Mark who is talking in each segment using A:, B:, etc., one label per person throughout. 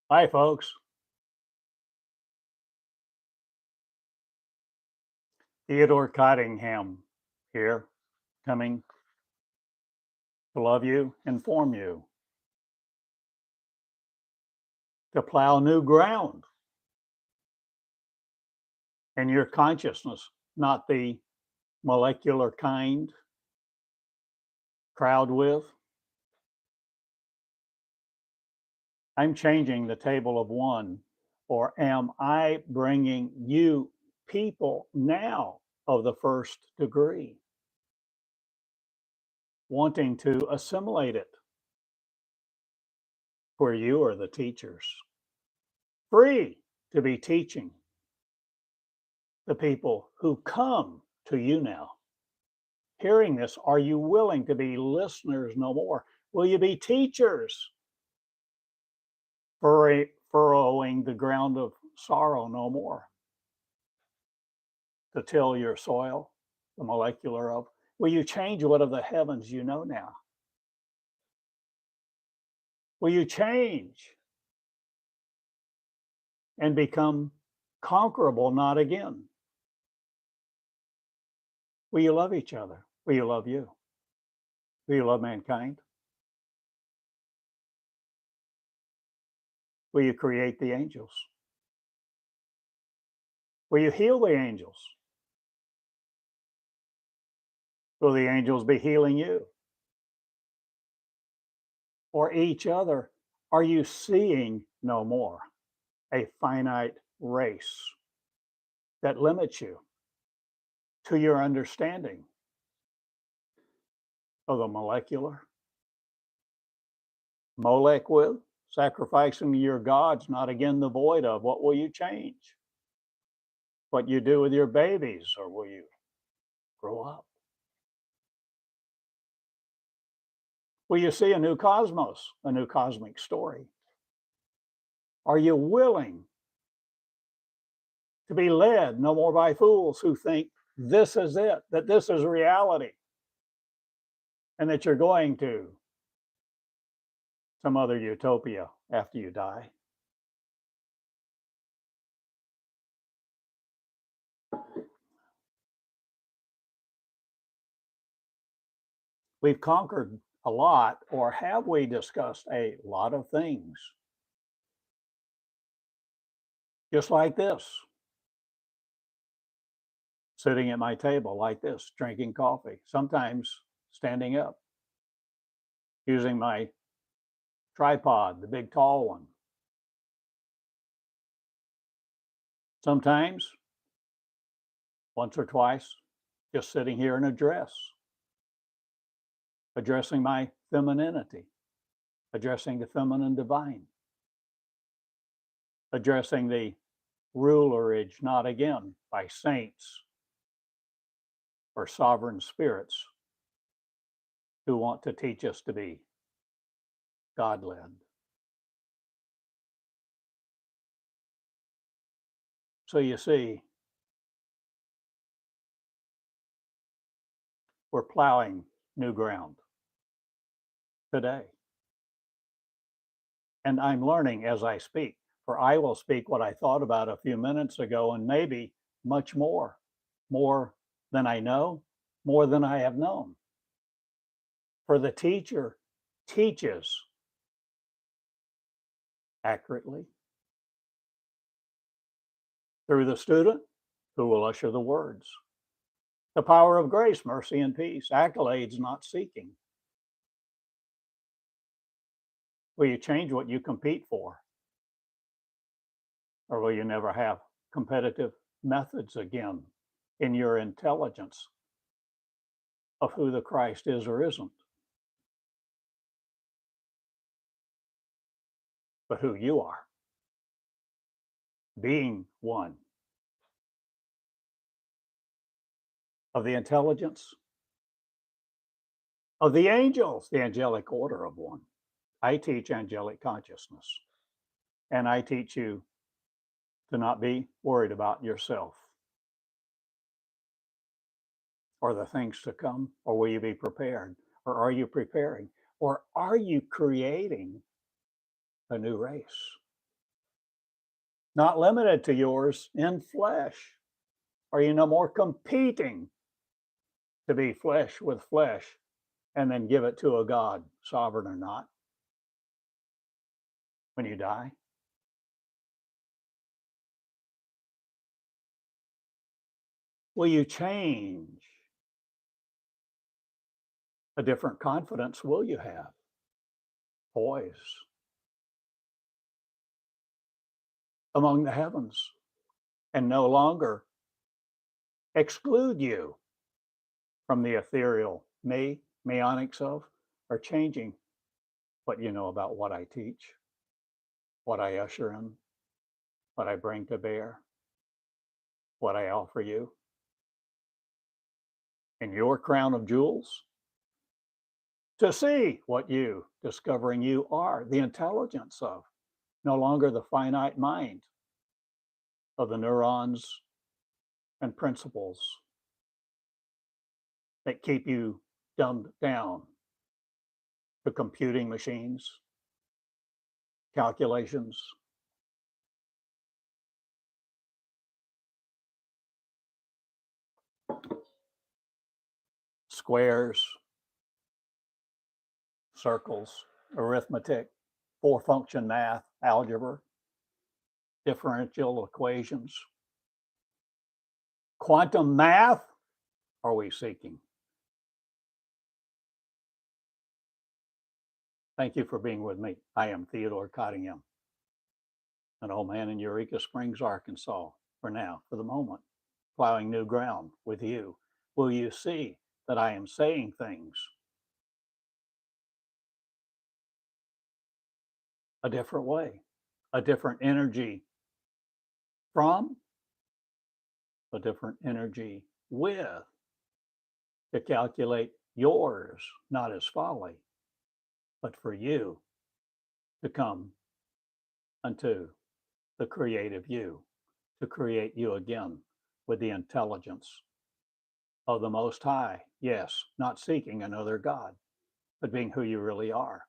A: Hi, folks. Theodore Cottingham here, coming to love you, inform you, to plow new ground in your consciousness, not the molecular kind, crowd with. I'm changing the table of one, or am I bringing you people now of the first degree, wanting to assimilate it, where you are the teachers, free to be teaching the people who come to you now? Hearing this, are you willing to be listeners no more? Will you be teachers, furrowing the ground of sorrow no more, to till your soil, the molecular of? Will you change what of the heavens you know now? Will you change and become conquerable, not again? Will you love each other? Will you love you? Will you love mankind? Will you create the angels? Will you heal the angels? Will the angels be healing you or each other? Are you seeing no more a finite race that limits you to your understanding of the molecular? Molech with sacrificing your gods, not again the void of. What will you change? What you do with your babies, or will you grow up? Will you see a new cosmos, a new cosmic story? Are you willing to be led no more by fools who think this is it, that this is reality, and that you're going to some other utopia after you die? We've conquered a lot, or have we discussed a lot of things? Just like this, sitting at my table like this, drinking coffee, sometimes standing up, using my tripod, the big tall one. Sometimes, once or twice, just sitting here in a dress, addressing my femininity, addressing the feminine divine, addressing the rulerage not again by saints or sovereign spirits who want to teach us to be God led. So you see, we're plowing new ground today. And I'm learning as I speak, for I will speak what I thought about a few minutes ago, and maybe much more, more than I know, more than I have known. For the teacher teaches accurately through the student who will usher the words. The power of grace, mercy, and peace, accolades not seeking. Will you change what you compete for? Or will you never have competitive methods again in your intelligence of who the Christ is or isn't, but who you are, being one of the intelligence of the angels, the angelic order of one? I teach angelic consciousness, and I teach you to not be worried about yourself or the things to come, or will you be prepared? Or are you preparing? Or are you creating a new race? not limited to yours in flesh? Are you no more competing to be flesh with flesh and then give it to a God, sovereign or not, when you die? Will you change? A different confidence will you have? Poise among the heavens and no longer exclude you from the ethereal me, meonics of, or changing what you know about what I teach, what I usher in, what I bring to bear, what I offer you. In your crown of jewels, to see what you, discovering you are, the intelligence of, no longer the finite mind of the neurons and principles that keep you dumbed down to computing machines, calculations. Squares, circles, arithmetic, four function math, algebra, differential equations. Quantum math are we seeking? Thank you for being with me. I am Theodore Cottingham, an old man in Eureka Springs, Arkansas, for now, for the moment, plowing new ground with you. Will you see that I am saying things a different way, a different energy from, a different energy with, to calculate yours, not as folly, but for you to come unto the creative you, to create you again with the intelligence of the Most High. Yes, not seeking another God, but being who you really are.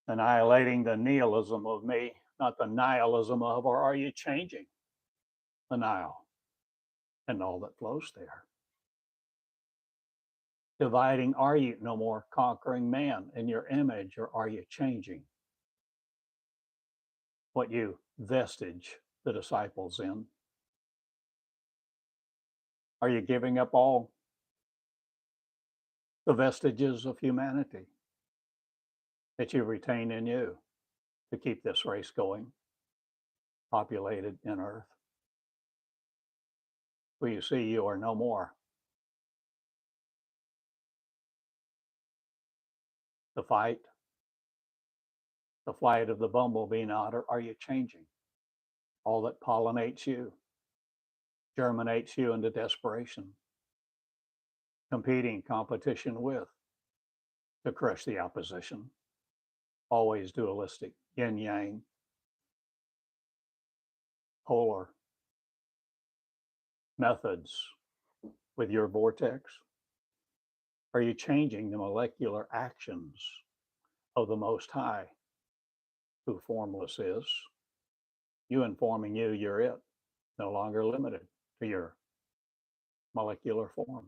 A: Annihilating the nihilism of me, not the nihilism of, or are you changing the Nile and all that flows there? Dividing, are you no more conquering man in your image, or are you changing what you vestige the disciples in? Are you giving up all the vestiges of humanity that you retain in you to keep this race going, populated in earth? Will you see you are no more the fight, the flight of the bumblebee, not, or are you changing all that pollinates you, germinates you into desperation, competing, competition with, to crush the opposition? Always dualistic, yin yang, polar methods with your vortex? Are you changing the molecular actions of the Most High, who formless is? You informing you, you're it, no longer limited to your molecular form.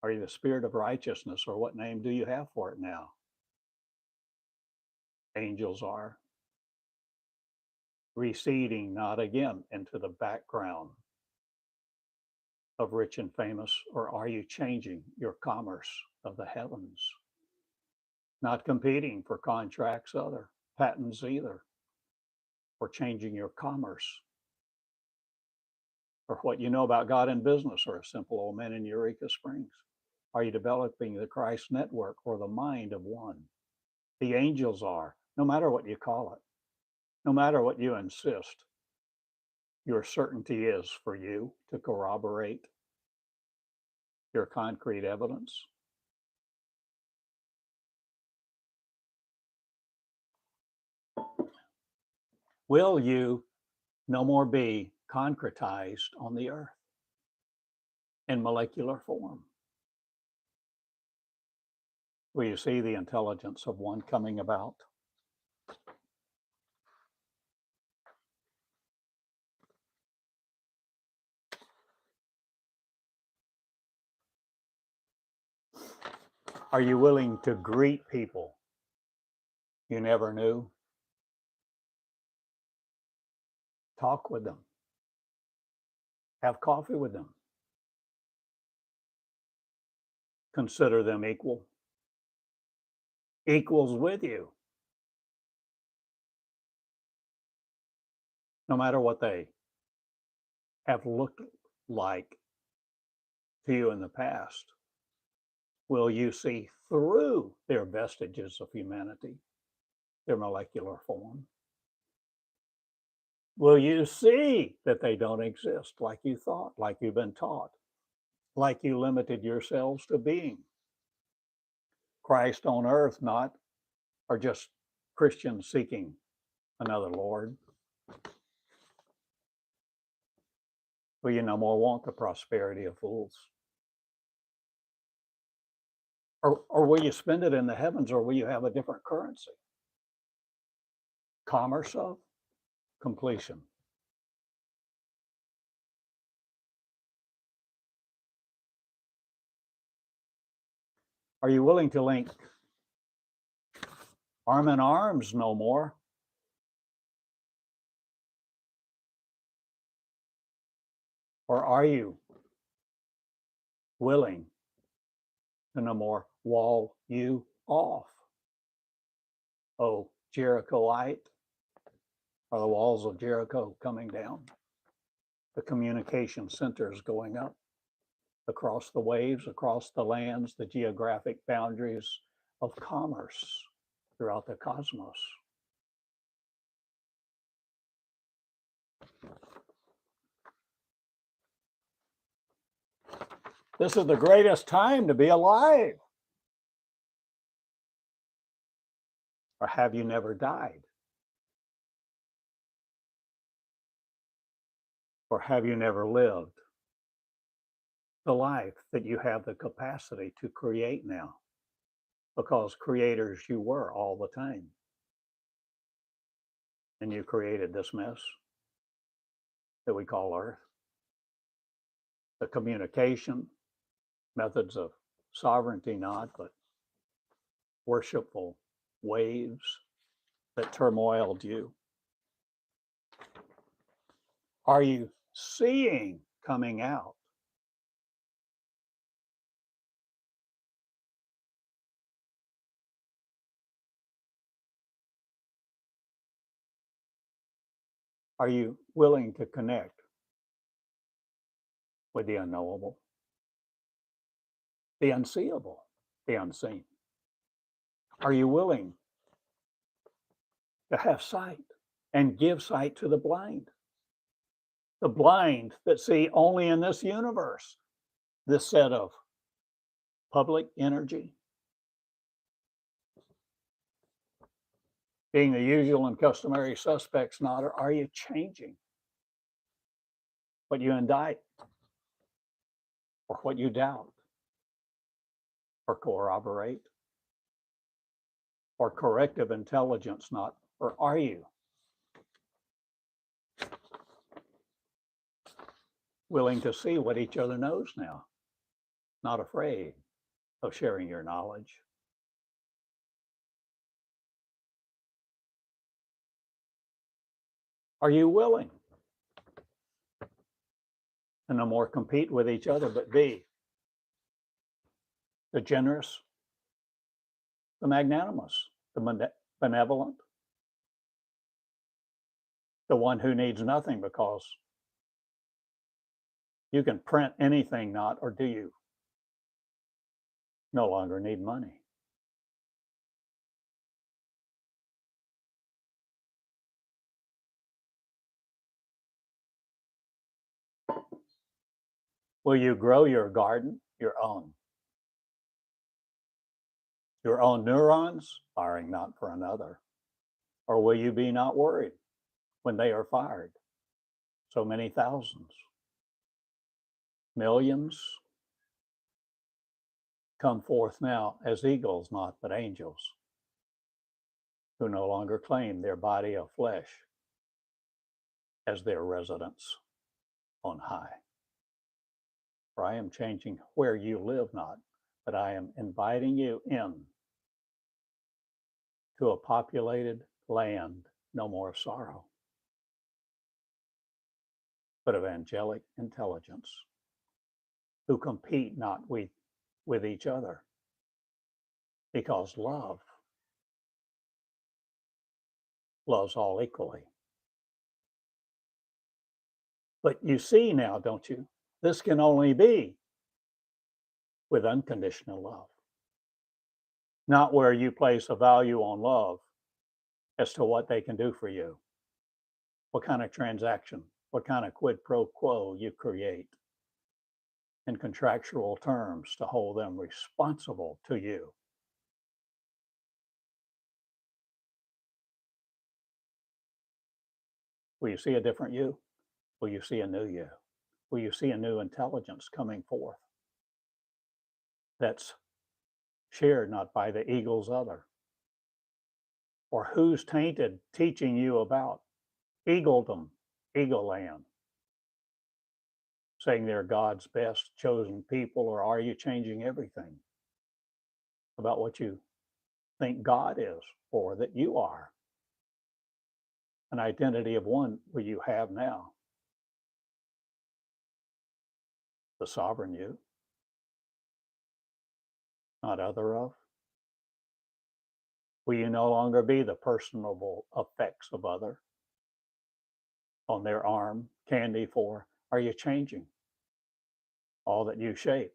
A: Are you the spirit of righteousness, or what name do you have for it now? Angels are receding, not again into the background of rich and famous, or are you changing your commerce of the heavens? Not competing for contracts, other patents either, or changing your commerce, or what you know about God in business, or a simple old man in Eureka Springs? Are you developing the Christ network, or the mind of one? The angels are, no matter what you call it, no matter what you insist, your certainty is for you to corroborate your concrete evidence. Will you no more be concretized on the earth in molecular form? Will you see the intelligence of one coming about? Are you willing to greet people you never knew? Talk with them. Have coffee with them. Consider them equal. Equals with you. No matter what they have looked like to you in the past, will you see through their vestiges of humanity, their molecular form? Will you see that they don't exist like you thought, like you've been taught, like you limited yourselves to being? Christ on earth, not, or just Christians seeking another Lord? Will you no more want the prosperity of fools? Or will you spend it in the heavens, or will you have a different currency? Commerce of completion. Are you willing to link arm in arms no more? Or are you willing to no more wall you off? Oh, Jerichoite, are the walls of Jericho coming down? The communication centers going up across the waves, across the lands, the geographic boundaries of commerce throughout the cosmos. This is the greatest time to be alive. Or have you never died? Or have you never lived the life that you have the capacity to create now? Because creators you were all the time. And you created this mess that we call Earth. The communication, methods of sovereignty, not, but worshipful waves that turmoiled you. Are you seeing coming out? Are you willing to connect with the unknowable, the unseeable, the unseen? Are you willing to have sight and give sight to the blind? The blind that see only in this universe this set of public energy, being the usual and customary suspects, not, or are you changing what you indict, or what you doubt, or corroborate, or corrective intelligence, not, or are you willing to see what each other knows now, not afraid of sharing your knowledge? Are you willing to no more compete with each other, but be the generous, the magnanimous, the benevolent, the one who needs nothing because you can print anything, not, or do you no longer need money? Will you grow your garden, your own neurons, firing not for another? Or will you be not worried when they are fired? So many thousands, millions come forth now as eagles, not but angels, who no longer claim their body of flesh as their residence on high. For I am changing where you live, not, but I am inviting you in to a populated land, no more sorrow, but of angelic intelligence, who compete not with each other, because love loves all equally. But you see now, don't you? This can only be with unconditional love, not where you place a value on love as to what they can do for you, what kind of transaction, what kind of quid pro quo you create in contractual terms to hold them responsible to you. Will you see a different you? Will you see a new you? Will you see a new intelligence coming forth that's shared not by the eagle's other? Or who's tainted teaching you about eagledom, eagle land, saying they're God's best chosen people? Or are you changing everything about what you think God is or that you are? An identity of one where you have now the sovereign you, not other of? Will you no longer be the personable effects of other on their arm, candy for? Are you changing all that you shape?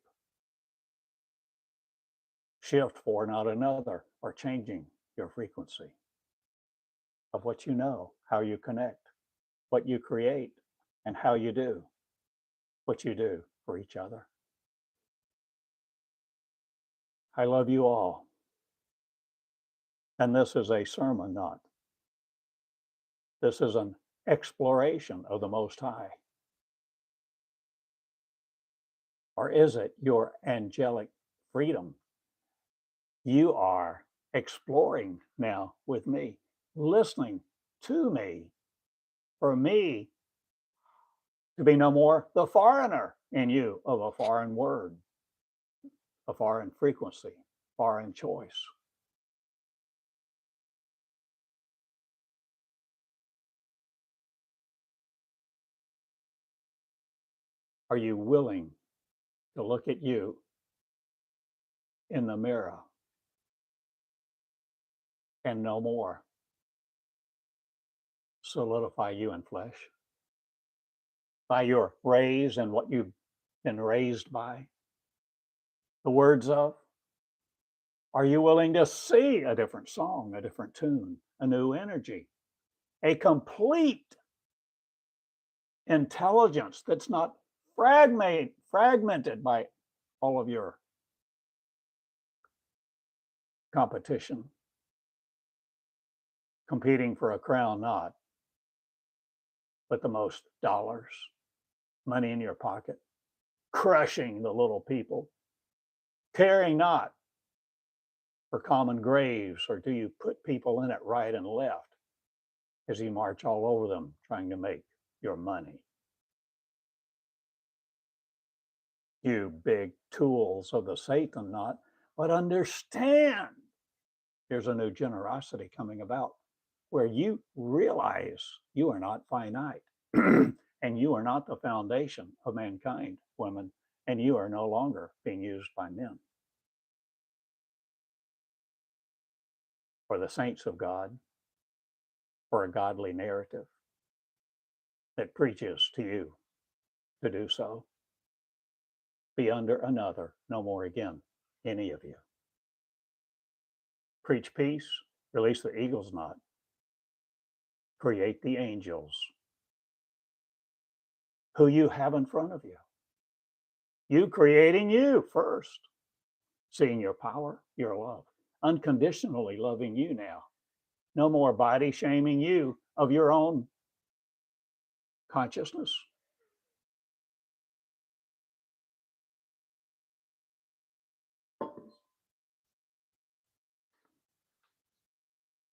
A: Shift for not another, or changing your frequency of what you know, how you connect, what you create, and how you do what you do for each other. I love you all. And this is a sermon, not. This is an exploration of the Most High. Or is it your angelic freedom? You are exploring now with me, listening to me, for me to be no more the foreigner in you of a foreign word, a foreign frequency, foreign choice. Are you willing to look at you in the mirror and no more solidify you in flesh by your raise and what you've been raised by? The words of, are you willing to see a different song, a different tune, a new energy, a complete intelligence that's not fragmented by all of your competition, competing for a crown, not, but the most dollars, money in your pocket, crushing the little people, caring not for common graves, or do you put people in it right and left as you march all over them trying to make your money? You big tools of the Satan, not, but understand there's a new generosity coming about where you realize you are not finite and you are not the foundation of mankind, women, and you are no longer being used by men. For the saints of God, for a godly narrative that preaches to you to do so. Be under another, no more again, any of you. Preach peace, release the eagle's knot, create the angels who you have in front of you. You creating you first, seeing your power, your love, unconditionally loving you now. No more body shaming you of your own consciousness.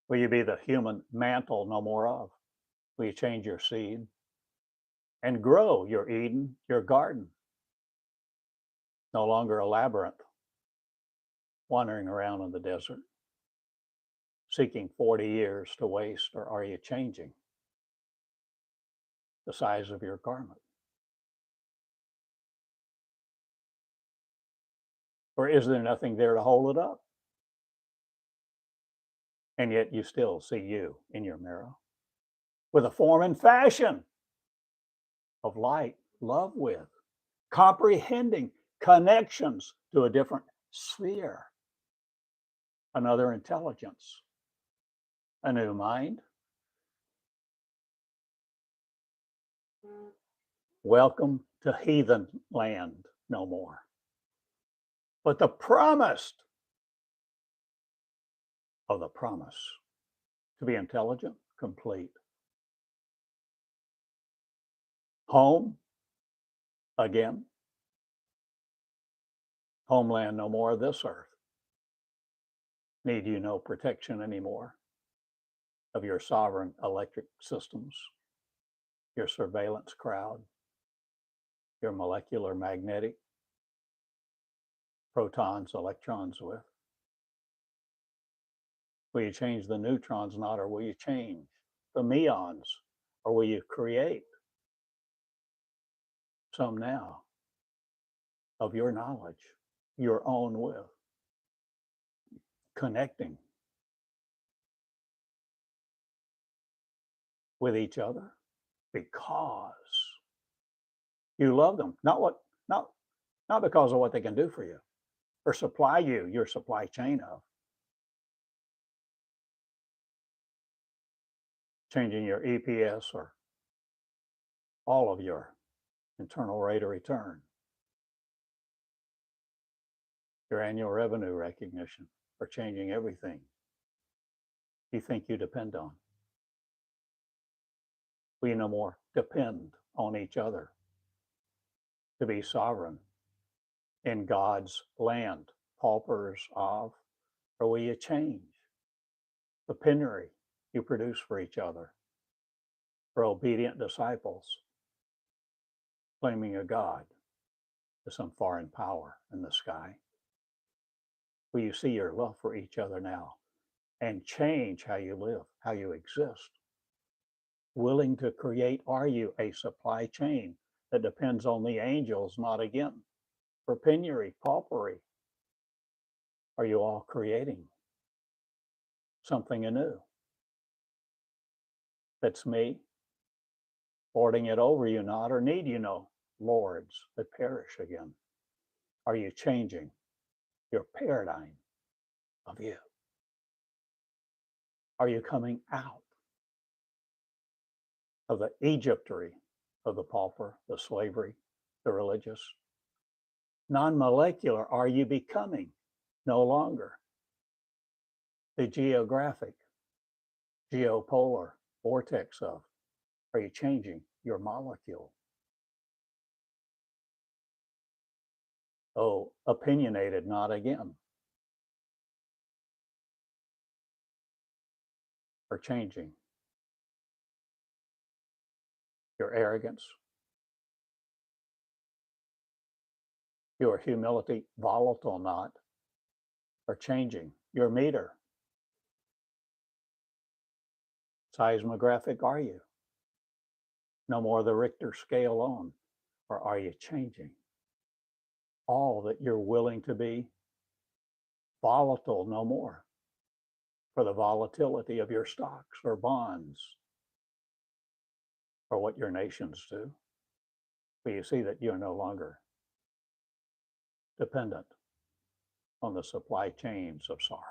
A: Will you be the human mantle no more of? Will you change your seed and grow your Eden, your garden? No longer a labyrinth, wandering around in the desert, seeking 40 years to waste, or are you changing the size of your garment? Or is there nothing there to hold it up? And yet you still see you in your mirror with a form and fashion of light, love with, comprehending connections to a different sphere, another intelligence, a new mind. Welcome to heathen land no more. But the promised of the promise to be intelligent, complete. Home again. Homeland no more of this earth. Need you no protection anymore of your sovereign electric systems, your surveillance crowd, your molecular magnetic protons, electrons with. Will you change the neutrons not, or will you change the muons, or will you create some now of your knowledge, your own with, connecting with each other because you love them, not because of what they can do for you or supply you your supply chain of. Changing your EPS or all of your internal rate of return, your annual revenue recognition, or changing everything you think you depend on. We no more depend on each other to be sovereign in God's land, paupers of, or will you change the penury you produce for each other for obedient disciples claiming a God to some foreign power in the sky? Will you see your love for each other now and change how you live, how you exist? Willing to create, are you a supply chain that depends on the angels, not again for penury, paupery? Are you all creating something anew? That's me, lording it over you not, or need you no lords that perish again? Are you changing your paradigm of you? Are you coming out of the Egyptery of the pauper, the slavery, the religious? Non-molecular, are you becoming no longer the geographic, geopolar vortex of? Are you changing your molecule? Oh, opinionated, not again. Or changing your arrogance, your humility, volatile, not, or changing your meter. Seismographic, are you? No more the Richter scale on, or are you changing all that you're willing to be? Volatile, no more for the volatility of your stocks or bonds or what your nations do. But you see that you're no longer dependent on the supply chains of sorrow.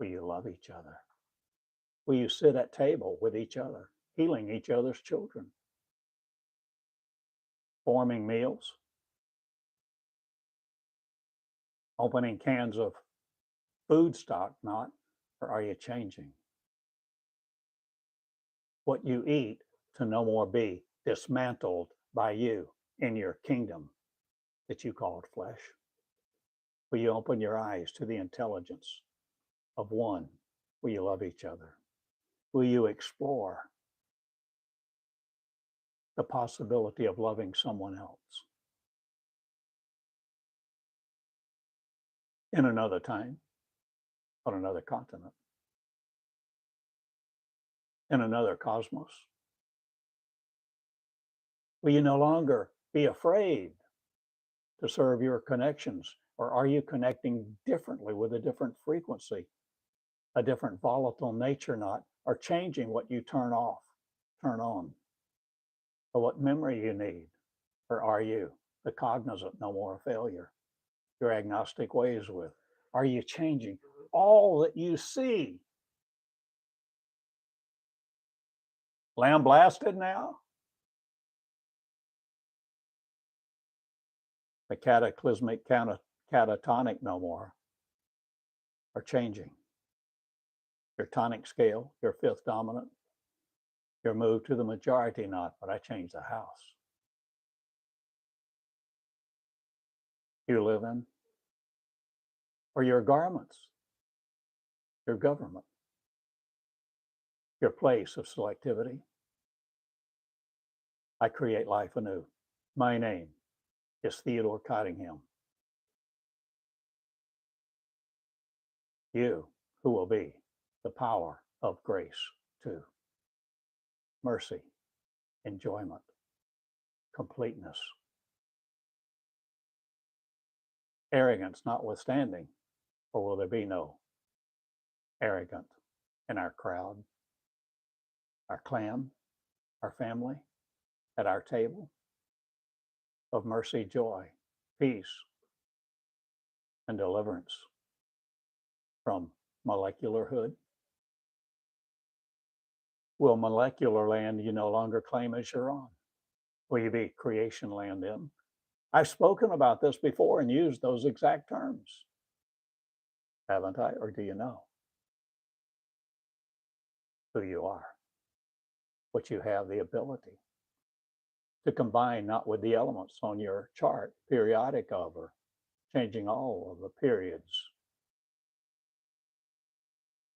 A: Will you love each other? Will you sit at table with each other, healing each other's children, forming meals, opening cans of food stock, not, or are you changing what you eat to no more be dismantled by you in your kingdom that you called flesh? Will you open your eyes to the intelligence of one? Will you love each other? Will you explore the possibility of loving someone else? in another time, on another continent, in another cosmos? Will you no longer be afraid to serve your connections? Or are you connecting differently with a different frequency, a different volatile nature knot, or changing what you turn off, turn on, or what memory you need? Or are you the cognizant, no more a failure, your agnostic ways with? Are you changing all that you see? Lamb blasted now? The cataclysmic catatonic no more are changing. Your tonic scale, your fifth dominant, your move to the majority knot, but I changed the house you live in, or your garments, your government, your place of selectivity. I create life anew. My name is Theodore Cottingham. You who will be the power of grace too. Mercy, enjoyment, completeness. Arrogance notwithstanding, or will there be no arrogant in our crowd, our clan, our family, at our table of mercy, joy, peace, and deliverance from molecularhood? Will molecular land you no longer claim as your own? Will you be creation land in? I've spoken about this before and used those exact terms, haven't I? Or do you know who you are? What you have the ability to combine, not with the elements on your chart, periodic of, or changing all of the periods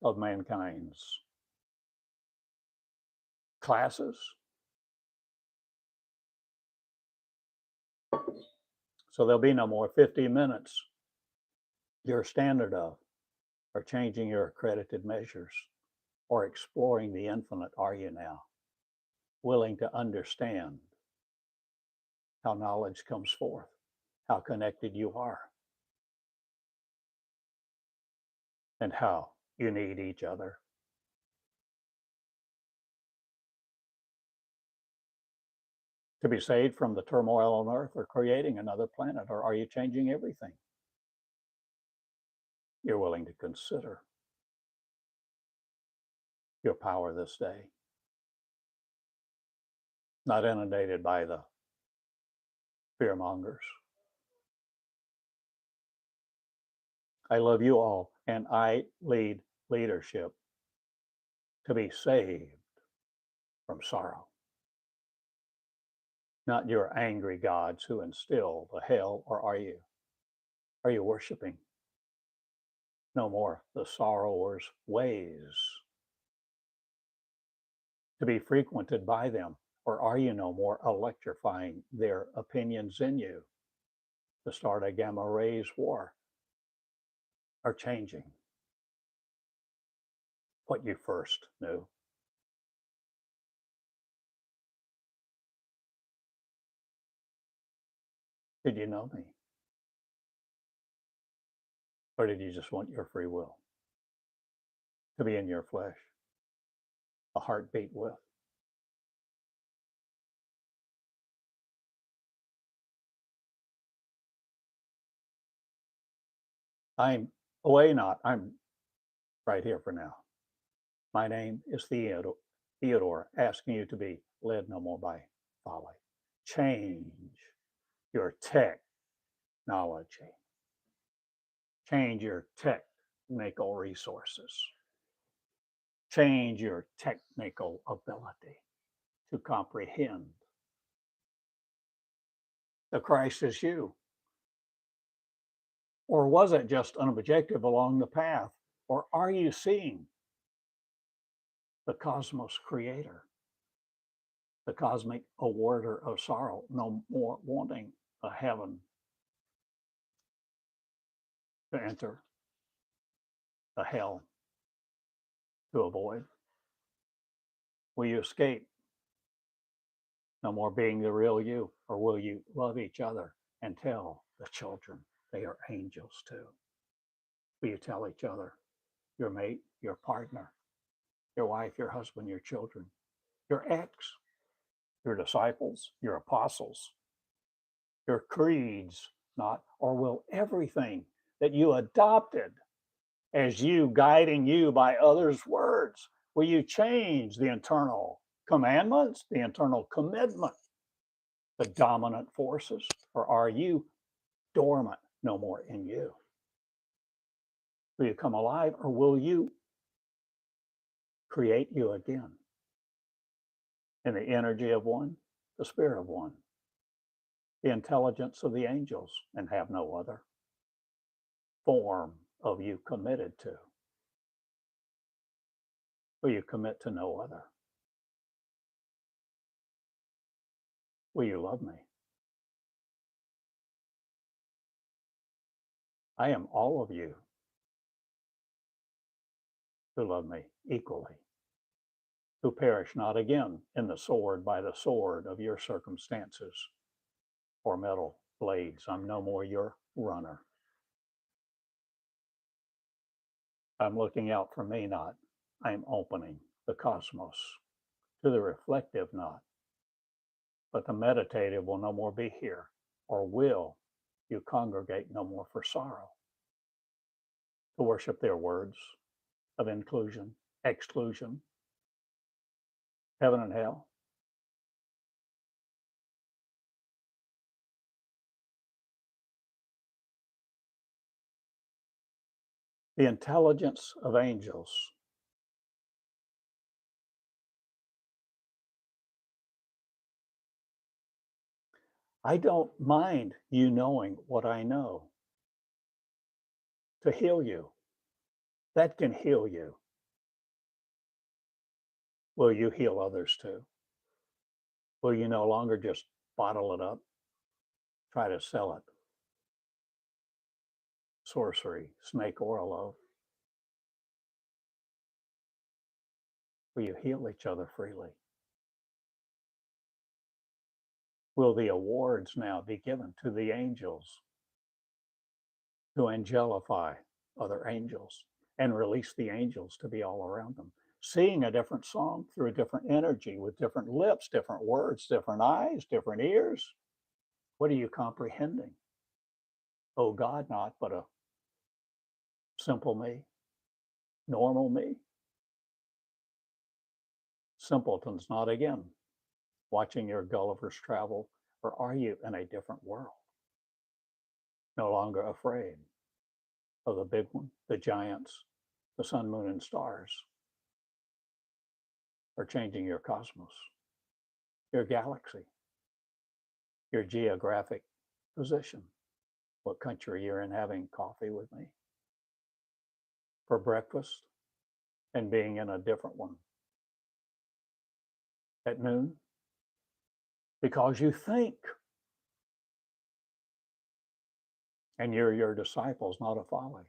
A: of mankind's classes. So there'll be no more 50 minutes, your standard of, or changing your accredited measures, or exploring the infinite. Are you now willing to understand how knowledge comes forth, how connected you are, and how you need each other? To be saved from the turmoil on earth, or creating another planet, or are you changing everything you're willing to consider your power this day? Not inundated by the fear mongers. I love you all, and I lead leadership to be saved from sorrow. Not your angry gods who instill the hell, or are you? Are you worshiping no more the sorrower's ways, to be frequented by them? Or are you no more electrifying their opinions in you to start a gamma rays war, or changing what you first knew? Did you know me? Or did you just want your free will to be in your flesh, a heartbeat with? I'm away not, I'm right here for now. My name is Theodore, asking you to be led no more by folly. Change your technology. Change your technical resources. Change your technical ability to comprehend the Christ is you. Or was it just an objective along the path? Or are you seeing the cosmos creator, the cosmic awarder of sorrow, no more wanting a heaven to enter the hell to avoid? Will you escape? No more being the real you, or will you love each other and tell the children they are angels too? Will you tell each other, your mate, your partner, your wife, your husband, your children, your ex, your disciples, your apostles, your creeds, not, or will everything that you adopted as you guiding you by others' words, will you change the internal commandments, the internal commitment, the dominant forces, or are you dormant, no more in you? Will you come alive, or will you create you again in the energy of one, the spirit of one, the intelligence of the angels, and have no other form of you committed to? Will you commit to no other? Will you love me? I am all of you who love me equally, who perish not again in the sword by the sword of your circumstances or metal blades. I'm no more your runner. I'm looking out for me not. I'm opening the cosmos to the reflective not. But the meditative will no more be here, or will you congregate no more for sorrow, to worship their words of inclusion, exclusion, heaven and hell? The intelligence of angels I don't mind you knowing what I know to heal you. That can heal you. Will you heal others too? Will you no longer just bottle it up, try to sell it? Sorcery, snake oil loaf. Will you heal each other freely? Will the awards now be given to the angels to angelify other angels and release the angels to be all around them, singing a different song through a different energy with different lips, different words, different eyes, different ears? What are you comprehending? Oh God, not but a simple me, normal me. Simpletons, not again, watching your Gulliver's travel, or are you in a different world? No longer afraid of the big one, the giants, the sun, moon, and stars, are changing your cosmos, your galaxy, your geographic position, what country you're in, having coffee with me for breakfast and being in a different one at noon, because you think, and you're your disciples, not a folly.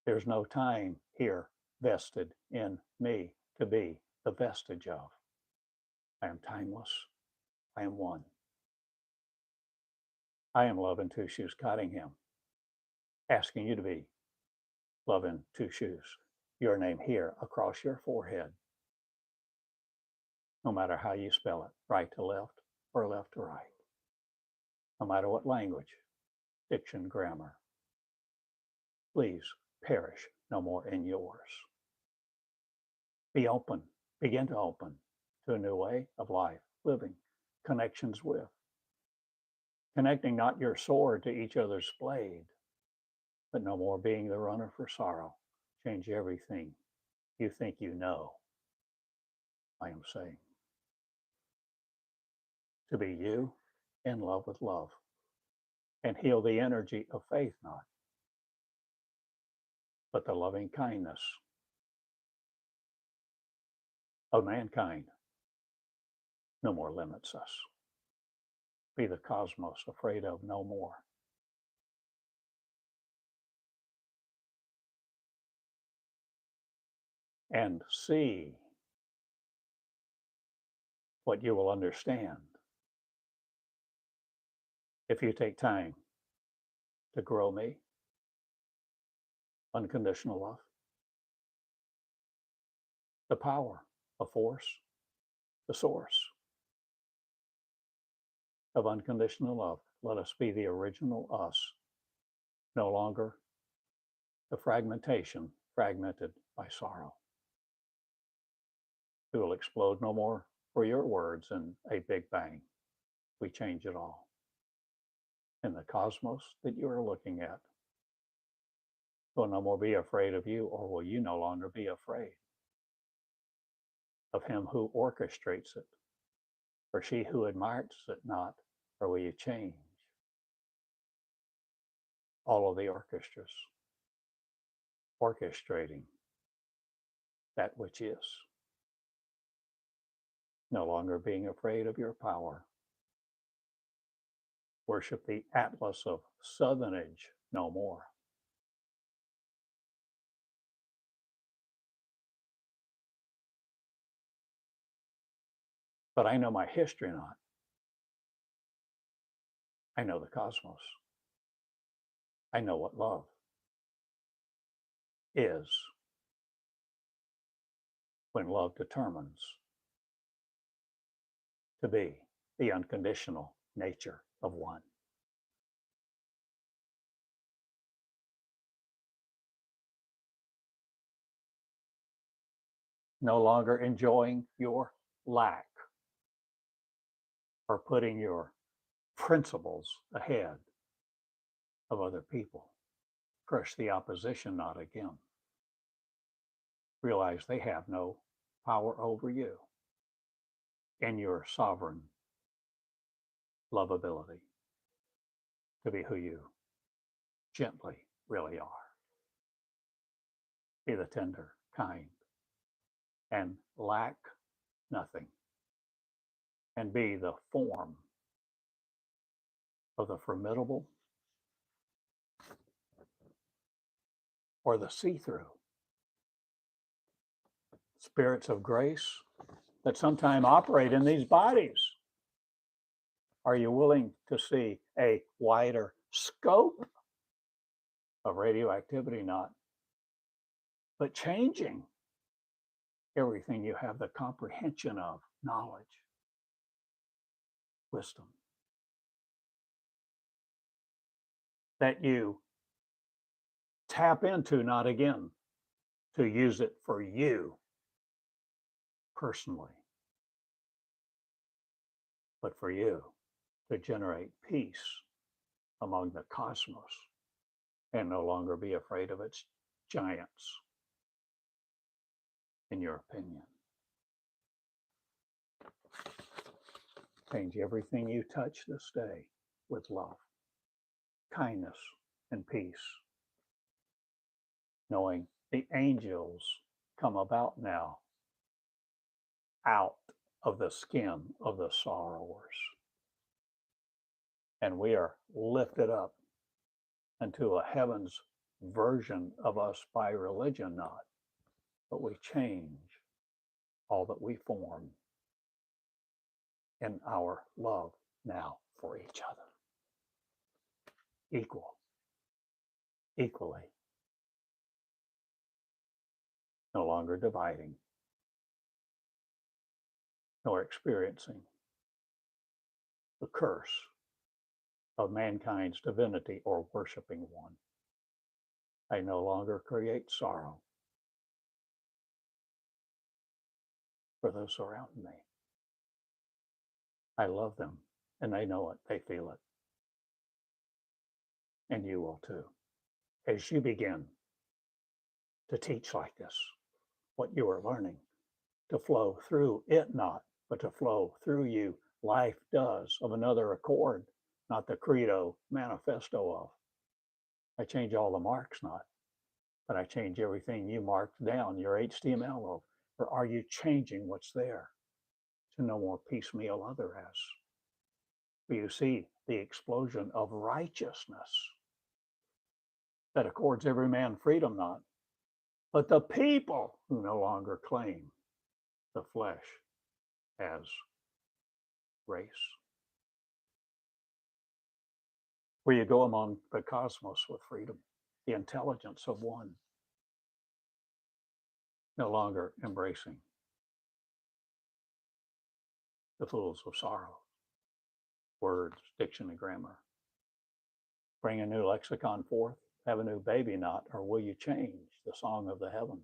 A: There's no time here vested in me to be the vestige of. I am timeless. I am one. I am Love in Two Shoes Cottingham, asking you to be Love in Two Shoes. Your name here across your forehead, no matter how you spell it, right to left or left to right, no matter what language, diction, grammar. Please perish no more in yours. Be open, begin to open to a new way of life, living, connections with, connecting not your sword to each other's blade, but no more being the runner for sorrow. Change everything you think you know. I am saying to be you in love with love and heal the energy of faith, not, but the loving kindness of mankind no more limits us. Be the cosmos afraid of no more. and see what you will understand if you take time to grow me. Unconditional love. The power, the force, the source of unconditional love. Let us be the original us, no longer the fragmentation fragmented by sorrow. We will explode no more for your words in a big bang. We change it all. In the cosmos that you are looking at, will no more be afraid of you, or will you no longer be afraid of him who orchestrates it, or she who admires it not, or will you change all of the orchestras orchestrating that which is, no longer being afraid of your power? Worship the Atlas of Southernage no more. But I know my history not. I know the cosmos. I know what love is when love determines to be the unconditional nature of one. No longer enjoying your lack or putting your principles ahead of other people. Crush the opposition not again. Realize they have no power over you and your sovereign lovability to be who you gently really are. Be the tender, kind, and lack nothing. And be the form of the formidable or the see-through spirits of grace that sometimes operate in these bodies. Are you willing to see a wider scope of radioactivity? Not, but changing everything you have the comprehension of, knowledge, wisdom, that you tap into, not again to use it for you personally, but for you to generate peace among the cosmos and no longer be afraid of its giants, in your opinion. Change everything you touch this day with love, kindness, and peace, knowing the angels come about now out of the skin of the sorrowers. And we are lifted up into a heaven's version of us by religion, not, but we change all that we form in our love now for each other. Equally, no longer dividing, nor experiencing the curse of mankind's divinity or worshiping one. I no longer create sorrow for those around me. I love them, and they know it, they feel it. And you will too, as you begin to teach like this, what you are learning, to flow through it not, but to flow through you. Life does of another accord, not the credo manifesto of. I change all the marks not, but I change everything you marked down, your HTML of. Or are you changing what's there to no more piecemeal other as? Do you see the explosion of righteousness that accords every man freedom not, but the people who no longer claim the flesh as race. Where you go among the cosmos with freedom, the intelligence of one, no longer embracing the fools of sorrow, words, diction, and grammar. Bring a new lexicon forth, have a new baby not, or will you change the song of the heaven,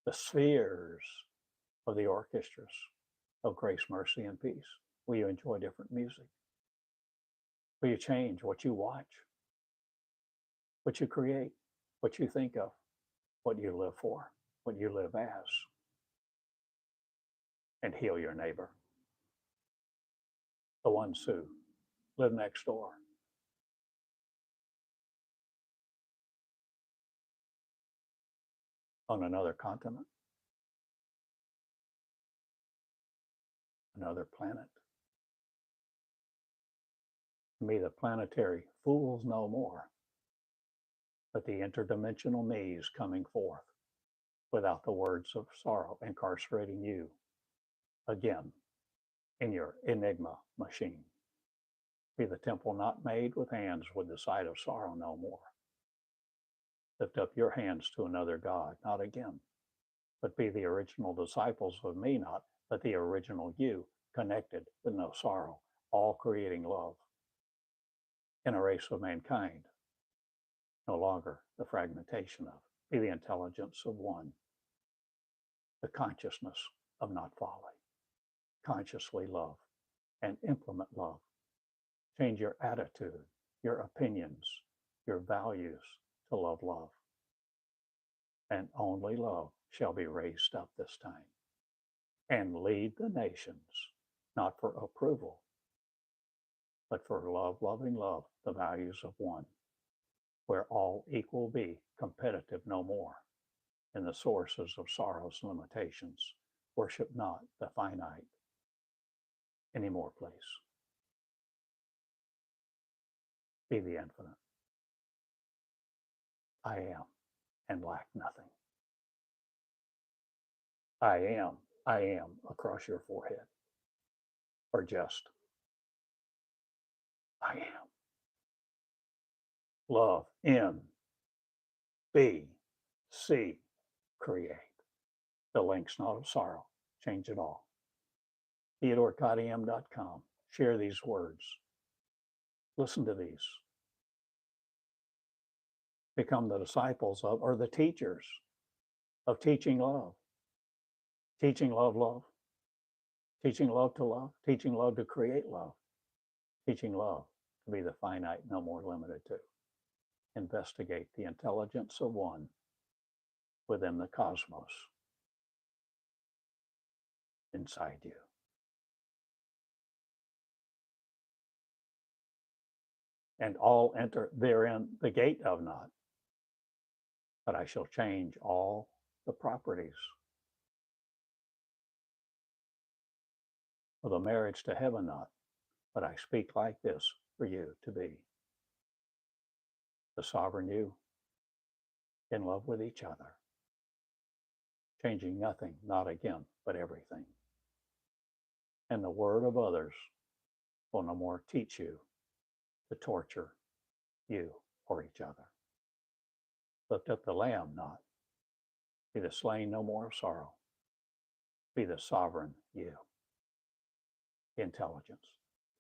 A: the spheres of the orchestras of grace, mercy, and peace? Will you enjoy different music? Will you change what you watch, what you create, what you think of, what you live for, what you live as, and heal your neighbor, the ones who live next door, on another continent, another planet? Me, the planetary fools no more, but the interdimensional me's coming forth without the words of sorrow, incarcerating you again in your enigma machine. Be the temple not made with hands with the sight of sorrow no more. Lift up your hands to another God, not again, but be the original disciples of me, not, but the original you, connected with no sorrow, all creating love in a race of mankind, no longer the fragmentation of. Be the intelligence of one, the consciousness of not folly. Consciously love and implement love. Change your attitude, your opinions, your values to love. And only love shall be raised up this time and lead the nations, not for approval, but for love, loving love, the values of one, where all equal be, competitive no more, in the sources of sorrow's limitations. Worship not the finite anymore, please. Be the infinite. I am and lack nothing. I am across your forehead. Or just, I am. Love, in, be, see, create. The links not of sorrow, change it all. TheodoreCottiam.com. Share these words. Listen to these. Become the disciples of, or the teachers of teaching love. Teaching love. Teaching love to love. Teaching love to create love. Teaching love to be the finite, no more limited to. Investigate the intelligence of one within the cosmos inside you. And all enter therein the gate of not. But I shall change all the properties of the marriage to heaven not. But I speak like this for you to be the sovereign you, in love with each other, changing nothing, not again, but everything. And the word of others will no more teach you to torture you or each other. Lift up the lamb not. Be the slain no more of sorrow. Be the sovereign you. Intelligence,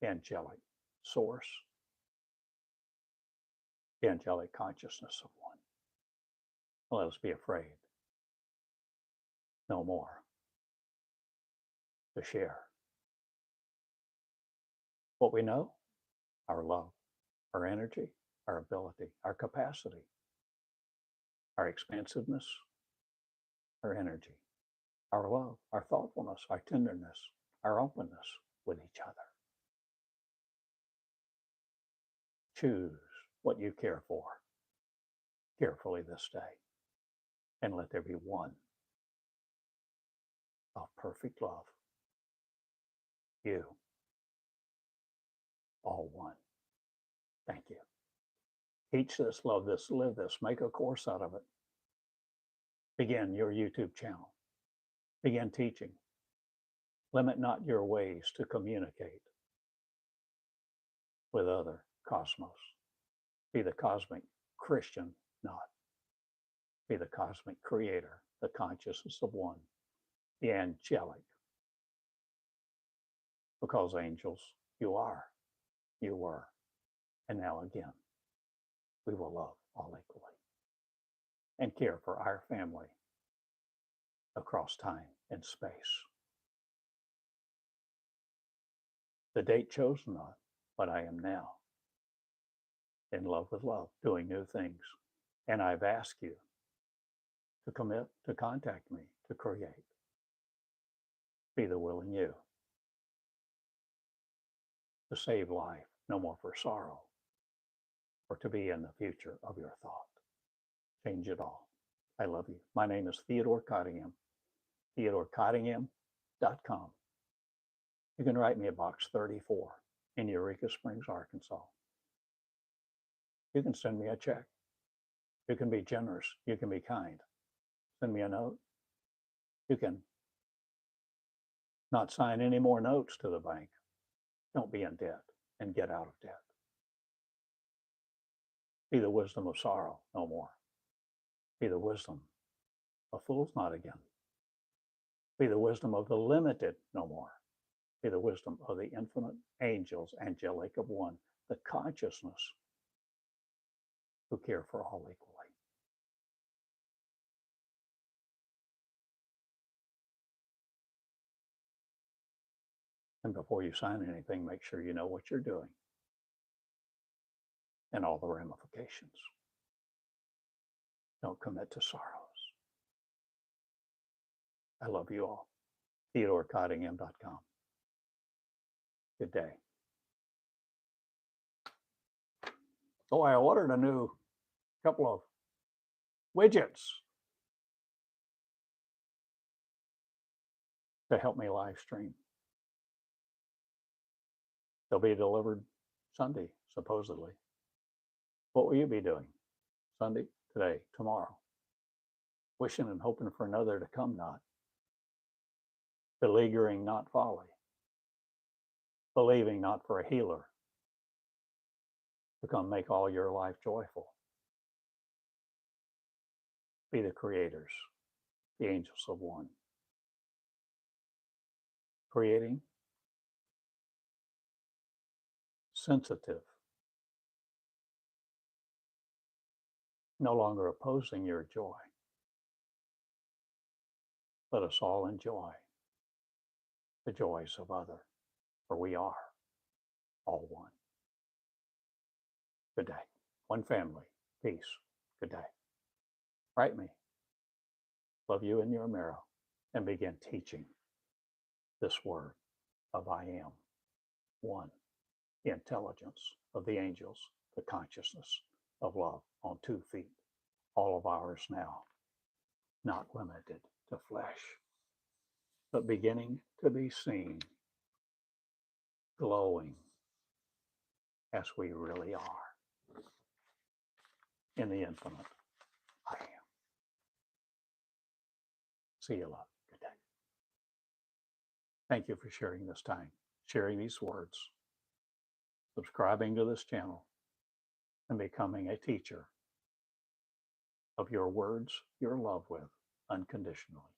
A: angelic source, angelic consciousness of one. Let us be afraid no more to share what we know, our love, our energy, our ability, our capacity, our expansiveness, our energy, our love, our thoughtfulness, our tenderness, our openness with each other. Choose what you care for carefully this day, and let there be one of perfect love. You, all one. Thank you. Teach this, love this, live this, make a course out of it. Begin your YouTube channel. Begin teaching. Limit not your ways to communicate with other cosmos. Be the cosmic Christian knot. Be the cosmic creator, the consciousness of one, the angelic. Because angels, you are, you were, and now again, we will love all equally and care for our family across time and space. The date chosen not, but I am now in love with love, doing new things. And I've asked you to commit to contact me to create. Be the willing you to save life, no more for sorrow, or to be in the future of your thought. Change it all. I love you. My name is Theodore Cottingham, theodorcottingham.com. You can write me at Box 34 in Eureka Springs, Arkansas. You can send me a check. You can be generous. You can be kind. Send me a note. You can not sign any more notes to the bank. Don't be in debt and get out of debt. Be the wisdom of sorrow no more. Be the wisdom of fools not again. Be the wisdom of the limited no more. Be the wisdom of the infinite angels, angelic of one, the consciousness who care for all equally. And before you sign anything, make sure you know what you're doing and all the ramifications. Don't commit to sorrows. I love you all. TheodoreCottingham.com. Good day. Oh, I ordered a new couple of widgets to help me live stream. They'll be delivered Sunday, supposedly. What will you be doing? Sunday, today, tomorrow? Wishing and hoping for another to come not. Beleaguering not folly. Believing not for a healer to come make all your life joyful. Be the creators, the angels of one. Creating, sensitive, no longer opposing your joy. Let us all enjoy the joys of others, for we are all one. Good day. One family. Peace. Good day. Write me. Love you in your marrow, and begin teaching this word of I am one, the intelligence of the angels, the consciousness of love on 2 feet, all of ours now, not limited to flesh, but beginning to be seen, glowing as we really are in the infinite I am. See you, love. Good day. Thank you for sharing this time, sharing these words, subscribing to this channel, and becoming a teacher of your words, your love with, unconditionally.